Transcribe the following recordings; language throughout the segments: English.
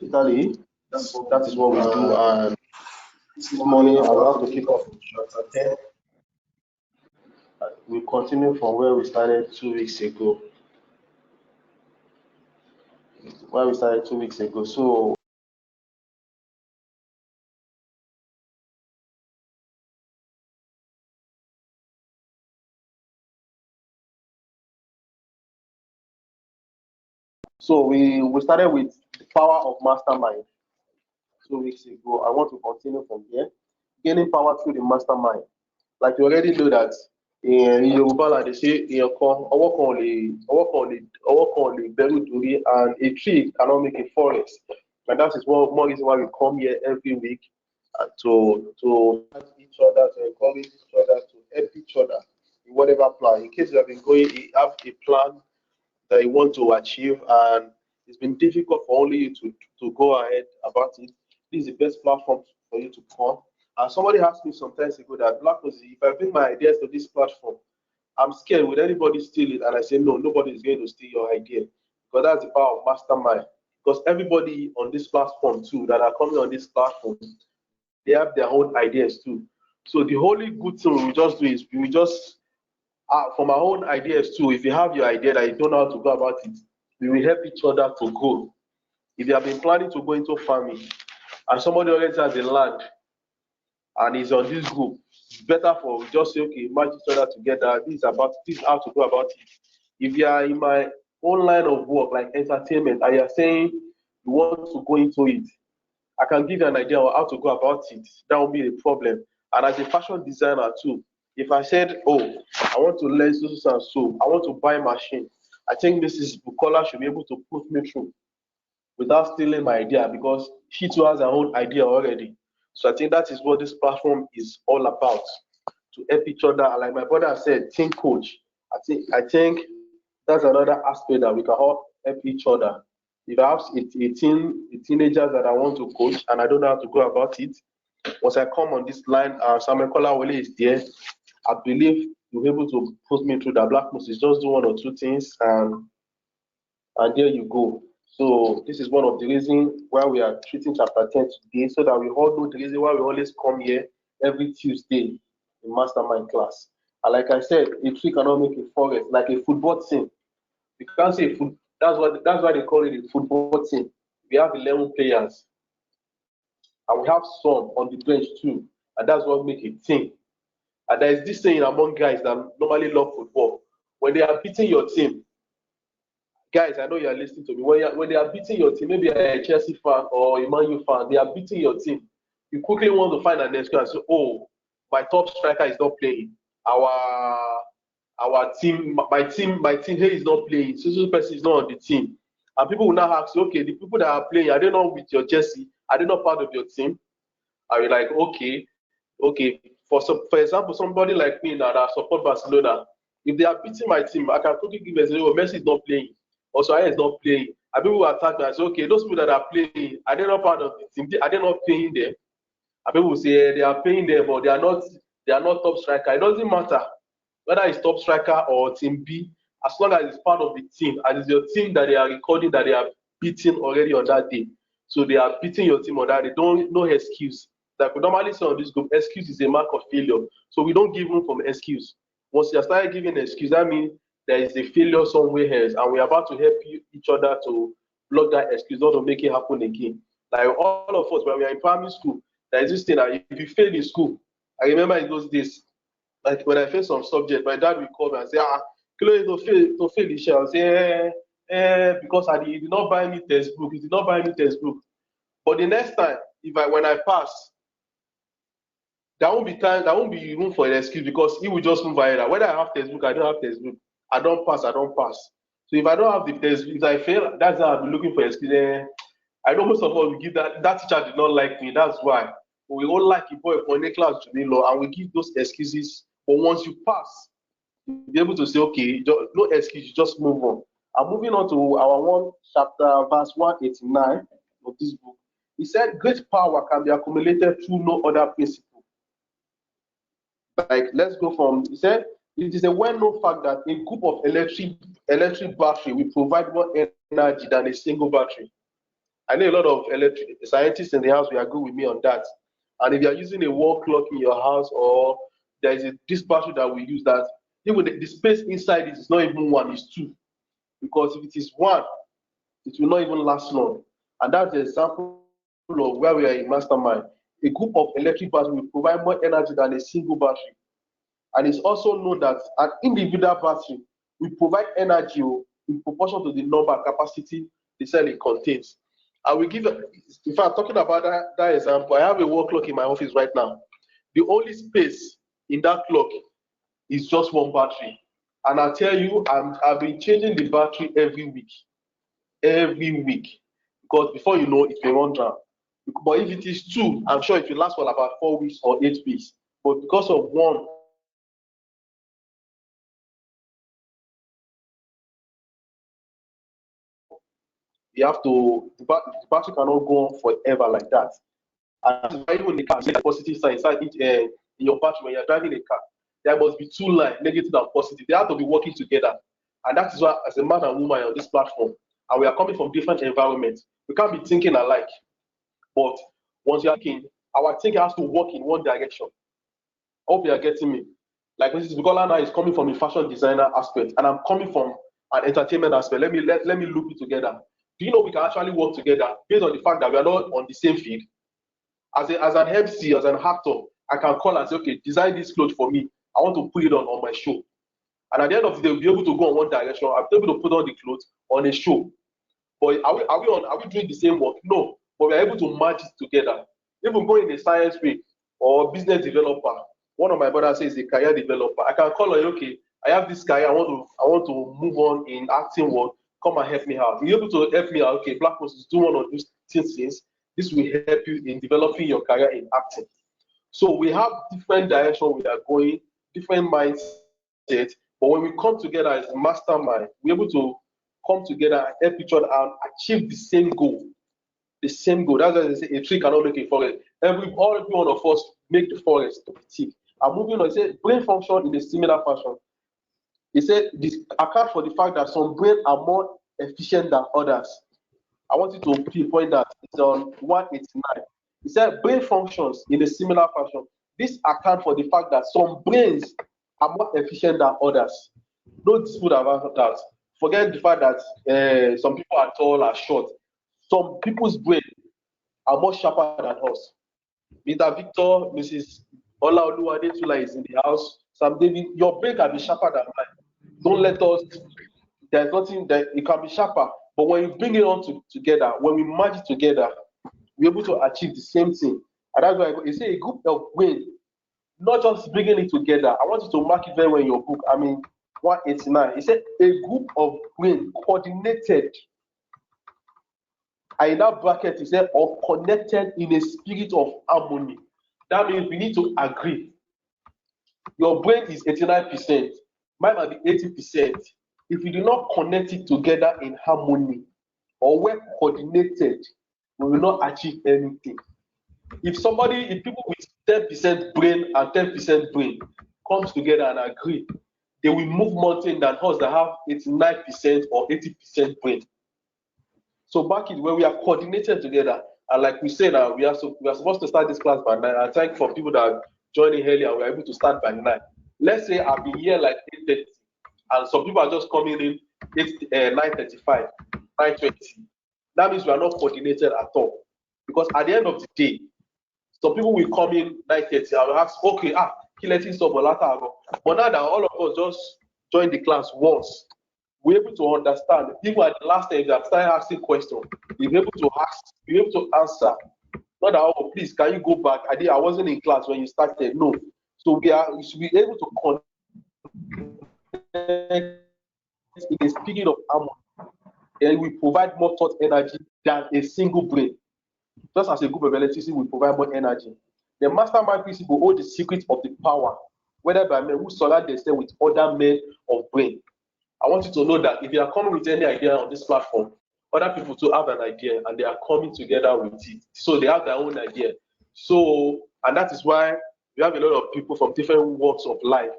Italy. That is what we do. And this morning, I will have to kick off with chapter 10. We continue from where we started 2 weeks ago. So we started with the power of mastermind 2 weeks ago. I want to continue from here. Gaining power through the mastermind. Like you already know that in Yoruba land they say beru duri, and a tree cannot make a forest. And that is one more reason why we come here every week, to help each other, to encourage each other, to help each other in whatever plan. In case you have been going, you have a plan that you want to achieve, and it's been difficult for only you to go ahead about it. This is the best platform for you to come. And somebody asked me some times ago that Black Moses, if I bring my ideas to this platform, I'm scared, will anybody steal it? And I say, no, nobody is going to steal your idea, because that's the power of mastermind. Because everybody on this platform too that are coming on this platform, they have their own ideas too. So the only good thing we just do is we just, from our own ideas too. If you have your idea that you don't know how to go about it, we will help each other to go. If you have been planning to go into farming and somebody already has the land and is on this group, it's better for we just say, okay, match each other together. This is how to go about it. If you are in my own line of work, like entertainment, and you're saying you want to go into it, I can give you an idea of how to go about it. That won't be a problem. And as a fashion designer too, if I said, oh, I want to learn so and so, I want to buy a machine, I think Mrs. Bukola should be able to put me through without stealing my idea, because she too has her own idea already. So I think that is what this platform is all about, to help each other. And like my brother said, team coach. I think that's another aspect that we can all help each other. If I have a teenagers that I want to coach and I don't know how to go about it, once I come on this line, Samuel Kolawole is there. I believe you'll be able to put me through the Black Moses. Just do one or two things, and there you go. So this is one of the reasons why we are treating chapter 10 today, so that we all know the reason why we always come here every Tuesday in mastermind class. And like I said, a tree cannot make a forest, like a football team. You can't say foot. That's why they call it a football team. We have 11 players, and we have some on the bench too, and that's what make a team. And there is this saying among guys that normally love football: when they are beating your team, guys, I know you are listening to me. When they are beating your team, maybe a Chelsea fan or a Man U fan, they are beating your team. You quickly want to find an excuse and say, "Oh, my top striker is not playing. Our team, my team here is not playing. So person is not on the team." And people will now ask you, "Okay, the people that are playing, are they not with your jersey? Are they not part of your team?" Are you like, okay? For example, somebody like me now that support Barcelona, if they are beating my team, I can quickly give a say, "Oh, Messi is not playing. Also, I is not playing." And people will attack me and say, "Okay, those people that are playing, are they not part of the team? Are they not paying them?" And people will say, they are paying them, but they are not. They are not top striker. It doesn't matter whether it's top striker or team B, as long as it's part of the team and it's your team that they are recording that they are beating already on that day. So they are beating your team on that day. Don't no excuse. Like we normally say on this group, excuse is a mark of failure. So we don't give room for excuse. Once you start giving excuse, that means there is a failure somewhere else, and we're about to help each other to block that excuse, not to make it happen again. Like all of us, when we are in primary school, there is this thing that if you fail in school, I remember in those days, like when I fail some subject, my dad will call me and say, Chloe, to fail this year. I'll say, because he did not buy me textbook. He did not buy me textbook. But the next time, when I pass, there won't be room for an excuse, because he will just move ahead. Whether I have textbook, I don't have textbook. I don't pass, I don't pass. So if I don't have the textbook, if I fail, that's how I'll be looking for excuse. I know most of us will give that teacher did not like me. That's why. We all like a boy for any class to be low, and we give those excuses. But once you pass, you'll be able to say, okay, no excuse, you just move on. I'm moving on to our one chapter, verse 189 of this book. He said, great power can be accumulated through no other principle. Like, let's go from, he said, it is a well-known fact that a group of electric battery will provide more energy than a single battery. I know a lot of electric scientists in the house will agree with me on that. And if you are using a wall clock in your house, or there is this battery that we use, that even the space inside it is not even one, it's two. Because if it is one, it will not even last long. And that's the example of where we are in Mastermind. A group of electric battery will provide more energy than a single battery. And it's also known that an individual battery will provide energy in proportion to the number and capacity the cell it contains. I will give, in fact, talking about that example, I have a wall clock in my office right now. The only space in that clock is just one battery. And I tell you, I've been changing the battery every week. Every week. Because before you know, it will run down. But if it is two, I'm sure it will last for about 4 weeks or 8 weeks. But because of one, you have to, the battery cannot go on forever like that. And that's why even in the car, the positive sign inside in your battery when you're driving a car, there must be two lines, negative and positive. They have to be working together. And that is why, as a man and woman on this platform, and we are coming from different environments, we can't be thinking alike. But once you're thinking, our thinking has to work in one direction. I hope you are getting me. Like Mrs. Bukola now is coming from a fashion designer aspect, and I'm coming from an entertainment aspect. Let me loop it together. Do you know we can actually work together based on the fact that we are not on the same field? As an MC, as an actor, I can call and say, okay, design this clothes for me. I want to put it on my show. And at the end of the day, we'll be able to go in one direction. I'll be able to put on the clothes on a show. But are we doing the same work? No. But we're able to merge it together. Even going in a science way or business developer. One of my brothers says a career developer. I can call on you, okay, I have this career, I want to move on in acting world. Come and help me out. You're able to help me out, okay, Blac Moses, do one of these things. This will help you in developing your career in acting. So we have different directions we are going, different mindsets, but when we come together as a mastermind, we're able to come together and help each other and achieve the same goal. The same goal. That's why they say a tree cannot make a forest. Every one of us make the forest to be thick. And moving on, it said brain function in a similar fashion. He said this account for the fact that some brains are more efficient than others. I want you to pinpoint that. It's on 189. He said brain functions in a similar fashion. This account for the fact that some brains are more efficient than others. No dispute about that. Forget the fact that some people are tall or short. Some people's brain are more sharper than us. Mr. Victor, Mrs. Olaoluwa Adetula is in the house. Sam David, your brain can be sharper than mine. Don't let us, there's nothing that it can be sharper. But when you bring it on together, when we merge it together, we're able to achieve the same thing. And that's why you say a group of brain, not just bringing it together. I want you to mark it very well in your book. 189. It said a group of brain coordinated. And in that bracket, it said or connected in a spirit of harmony. That means we need to agree. Your brain is 89%. Mine might be 80%. If we do not connect it together in harmony or work coordinated, we will not achieve anything. If people with 10% brain and 10% brain comes together and agree, they will move mountain than us that have 89% or 80% brain. So back in when we are coordinated together, and like we said, we are supposed to start this class by 9. I thank for people that are joining early and we're able to start by 9. Let's say I've been here like 8:30, and some people are just coming in 9:35, 9:20. That means we are not coordinated at all. Because at the end of the day, some people will come in 9:30 and will ask, okay, but now that all of us just join the class once, we're able to understand. People at the last time they have started asking questions, you're able to answer. Not that, oh, please, can you go back? I wasn't in class when you started. No. So we should be able to connect in a spirit of harmony. And we provide more thought energy than a single brain. Just as a group of electricity, we provide more energy. The mastermind principle holds the secret of the power, whether by men who surround themselves with other men of brain. I want you to know that if you are coming with any idea on this platform, other people too have an idea and they are coming together with it. So they have their own idea. So, and that is why we have a lot of people from different walks of life.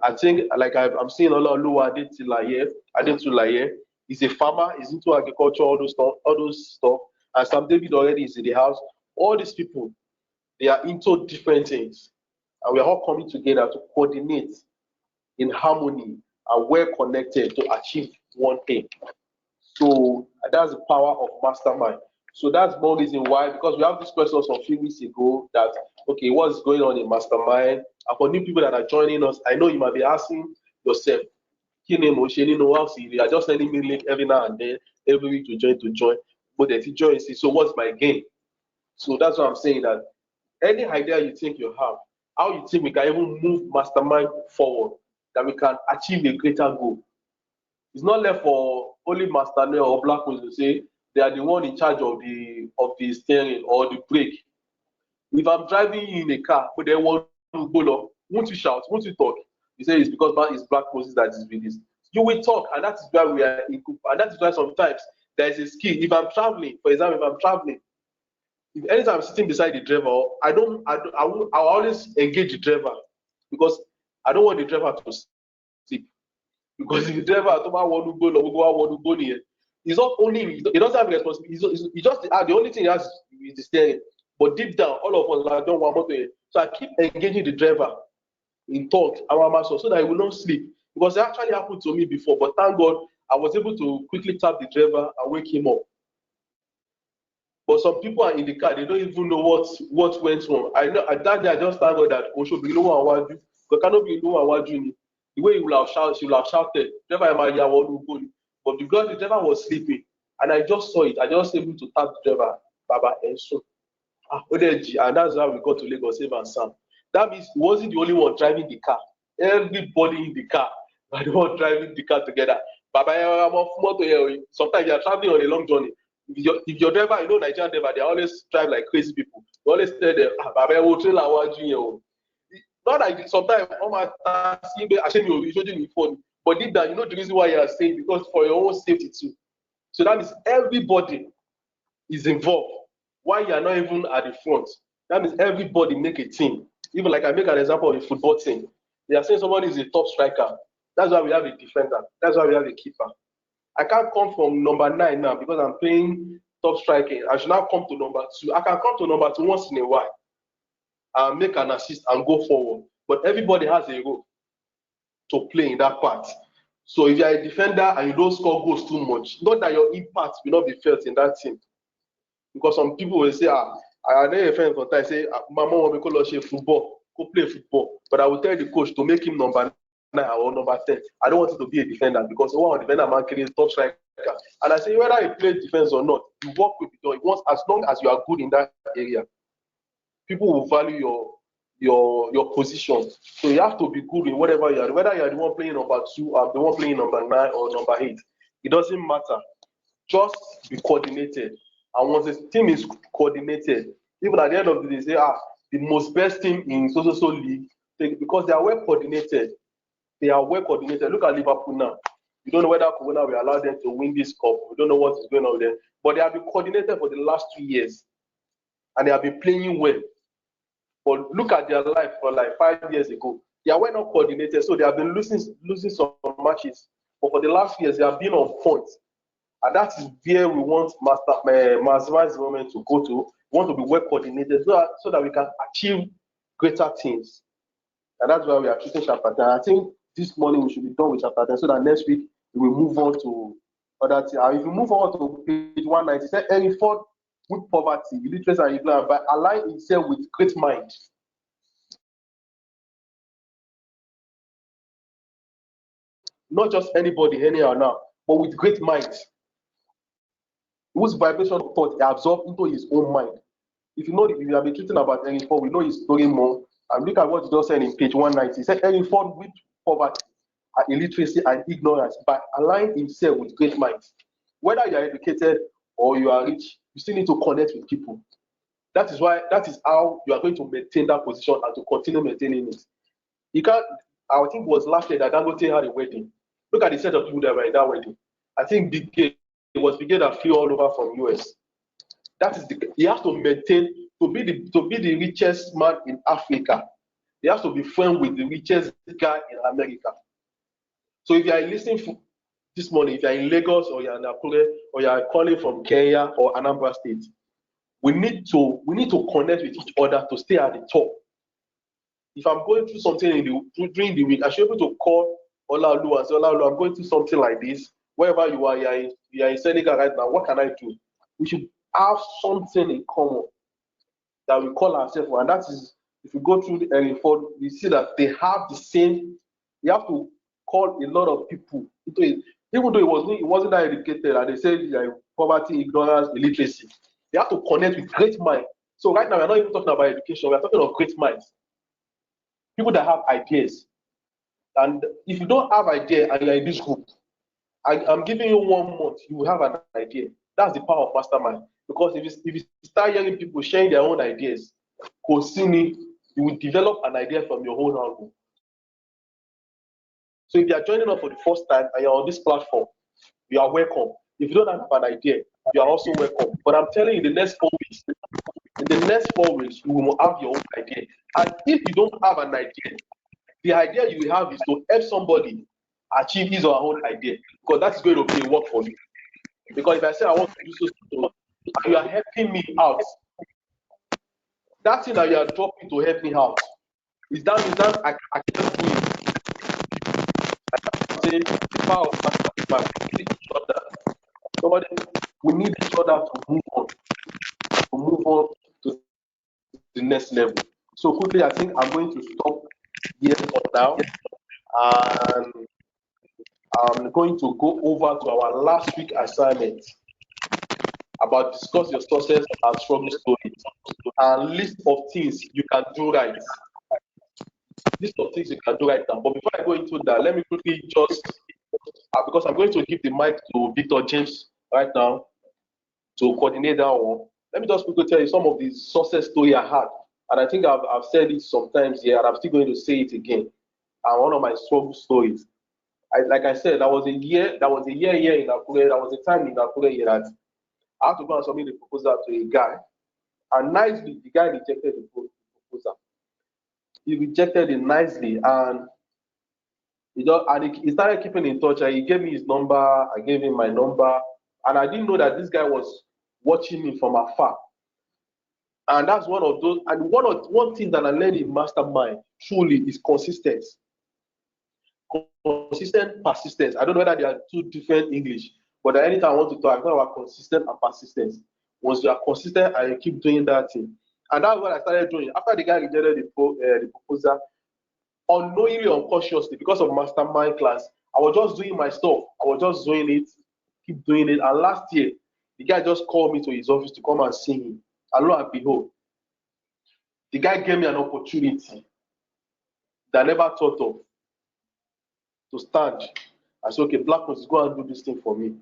I think, like I'm seeing Olaoluwa Adetula here, He's a farmer, he's into agriculture, all those stuff. And Sam David already is in the house. All these people, they are into different things. And we are all coming together to coordinate in harmony and well connected to achieve one thing. So that's the power of mastermind. So that's one reason why, because we have this question some few weeks ago that, okay, what's going on in mastermind? And for new people that are joining us, I know you might be asking yourself, you are just sending me link every now and then, every week to join. But the teacher is, so what's my gain? So that's what I'm saying, that any idea you think you have, how you think we can even move mastermind forward, that we can achieve a greater goal. It's not left for only Master Noel or Blac Moses to say they are the one in charge of the steering or the brake. If I'm driving in a car, but they want to go up, won't you shout? Won't you talk? You say it's because it's Blac Moses that is with this. You will talk, and that is why we are in group. And that is why sometimes there is a skill. If I'm traveling, for example, if anytime I'm sitting beside the driver, I always engage the driver because I don't want the driver to sleep. Because if the driver want to go near, he's not only, he doesn't have responsibility. He just the only thing he has is the steering. But deep down, all of us don't want to. So I keep engaging the driver in talk, so that he will not sleep. Because it actually happened to me before, but thank God I was able to quickly tap the driver and wake him up. But some people are in the car, they don't even know what went wrong. I know at that day I just thank God that Osho be no one want you. Because cannot be no one want you. The way he will have shouted, driver but because the driver was sleeping, and I just saw it, I just able to tap the driver, Baba Enso. And that's how we got to Lagos safe and sound. That means he wasn't the only one driving the car. Everybody in the car, but the one driving the car together. Baba, sometimes you are traveling on a long journey. If your driver, Nigerian driver, they always drive like crazy people. You always tell them, Baba, we'll train our junior. Not like sometimes, but deep down, the reason why you are saying, because for your own safety too. So that means everybody is involved. Why you are not even at the front? That means everybody make a team. Even like I make an example of a football team. They are saying somebody is a top striker. That's why we have a defender. That's why we have a keeper. I can't come from number 9 now because I'm playing top striking. I should now come to number 2. I can come to number 2 once in a while and make an assist and go forward. But everybody has a role to play in that part. So if you are a defender and you don't score goals too much, not that your impact will not be felt in that team. Because some people will say, I know a friend from time say, Mama want me to play football, go play football. But I will tell the coach to make him number 9 or number 10. I don't want him to be a defender because one defender man can top striker. And I say whether you play defense or not, you work with it once as long as you are good in that area. People will value your position. So you have to be good in whatever you are. Whether you are the one playing number 2 or the one playing number 9 or number 8, it doesn't matter. Just be coordinated. And once the team is coordinated, even at the end of the day, say, the most best team in so league, because they are well coordinated. They are well coordinated. Look at Liverpool now. You don't know whether Corona will allow them to win this cup. We don't know what is going on there. But they have been coordinated for the last 2 years. And they have been playing well. But look at their life for like 5 years ago. They are well not coordinated. So they have been losing some matches. But for the last years, they have been on point. And that is where we want Mastermind's moment to go to. We want to be well coordinated so that we can achieve greater things. And that's why we are treating chapter 10. I think this morning we should be done with chapter 10 so that next week we will move on to other things. If you move on to page 190, it says, Henry Ford with poverty, illiteracy, and ignorance, by aligning himself with great mind. Not just anybody, anyhow now, but with great mind. Whose vibration of thought he absorbed into his own mind. If you have been treating about Henry Ford, we know his story more. And look at what he just said in page 190. He said, Henry Ford with poverty, illiteracy, and ignorance by aligning himself with great minds. Whether you are educated or you are rich, you still need to connect with people. That is how you are going to maintain that position and to continue maintaining it. You can't. I think it was last year that Dangote had a wedding. Look at the set of people that were in that wedding. I think it was Big that flew all over from US. He has to maintain to be the richest man in Africa. He has to be friends with the richest guy in America. So if you are listening, this morning, if you're in Lagos or you're in Akure or you're calling from Kenya or Anambra State, we need to connect with each other to stay at the top. If I'm going through something during the week, I should be able to call Olaolu and say, Olaolu, I'm going through something like this. Wherever you are in Senegal right now, what can I do? We should have something in common that we call ourselves, and that is, if you go through the report, we see that they have the same. You have to call a lot of people into it, even though it wasn't that educated, and they say like poverty, ignorance, illiteracy. They have to connect with great minds. So right now, we're not even talking about education. We're talking of great minds, people that have ideas. And if you don't have idea and you're in this group, I'm giving you 1 month, you will have an idea. That's the power of mastermind. Because if you start hearing people sharing their own ideas, you will develop an idea from your own angle. So if you are joining us for the first time and you're on this platform, you are welcome. If you don't have an idea, you are also welcome. But I'm telling you, in the next 4 weeks, you will have your own idea. And if you don't have an idea, the idea you have is to help somebody achieve his or her own idea, because that is going to be a work for you. Because if I say I want to do so, and you are helping me out, that thing that you are dropping to help me out, is that I can't do it. I say the power of mastermind. Somebody, we need each other to move on to the next level. So quickly, I think I'm going to stop here for now, and I'm going to go over to our last week assignment about discuss your success and struggle stories, and list of things you can do right. List of things you can do right now. But before I go into that, let me quickly just, because I'm going to give the mic to Victor James right now to coordinate that one. Let me just quickly tell you some of the success story I had. And I think I've said it sometimes here, and I'm still going to say it again. And one of my struggle stories. Like I said, that was a year here in Akure. That was a time in Akure here that I had to go and submit a proposal to a guy. And nicely, the guy rejected the proposal. He rejected it nicely, and he started keeping in touch. And he gave me his number. I gave him my number, and I didn't know that this guy was watching me from afar. And that's one of those. And one thing that I learned in mastermind truly is consistency. Consistent persistence. I don't know whether they are two different English, but anytime I want to talk about consistent and persistence. Once you are consistent and you keep doing that thing, and that's what I started doing. After the guy rejected the proposal, unknowingly, unconsciously, because of mastermind class, I was just doing my stuff. I was just doing it, keep doing it. And last year, the guy just called me to his office to come and see him. And lo and behold, the guy gave me an opportunity that I never thought of to stand. I said, okay, Blac Moses, go and do this thing for me.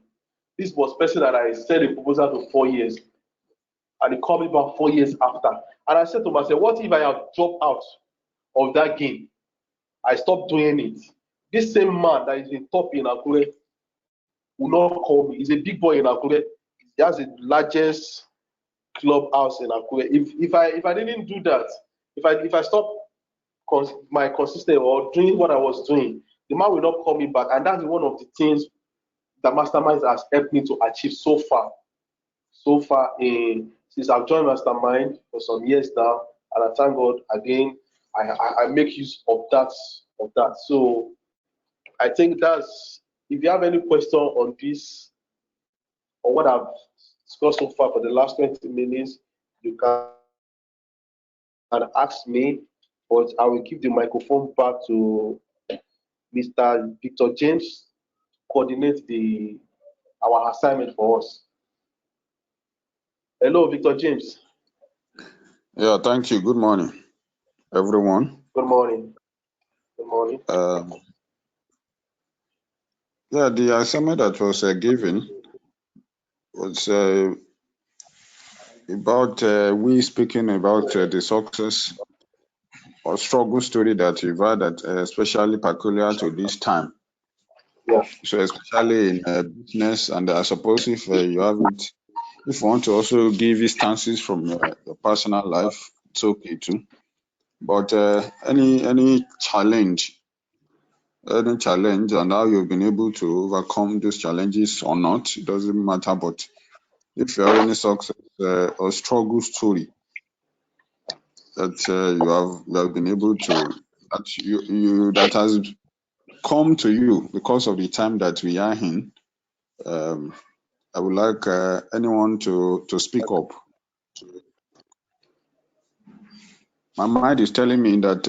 This was person that I sent a proposal to 4 years. And he called me back 4 years after. And I said to myself, what if I have dropped out of that game? I stopped doing it. This same man that is in top in Akure will not call me. He's a big boy in Akure. He has the largest clubhouse in Akure. If I didn't do that, if I stopped my consistent or doing what I was doing, the man will not call me back. And that's one of the things that Mastermind has helped me to achieve so far. Since I've joined Mastermind for some years now, and I thank God again, I make use of that. So I think that's, if you have any question on this or what I've discussed so far for the last 20 minutes, you can ask me, but I will give the microphone back to Mr. Victor James to coordinate our assignment for us. Hello, Victor James. Yeah, thank you. Good morning, everyone. Good morning. Good morning. Yeah, the assignment that was given was about we speaking about the success or struggle story that we've had, that especially peculiar to this time. Yeah. So especially in business, and I suppose if you have it, if you want to also give instances from your personal life, it's okay too. But any challenge any challenge and how you've been able to overcome those challenges or not. It doesn't matter, but if you have any success or struggle story that you have been able to, that has come to you because of the time that we are in, I would like anyone to speak up. My mind is telling me that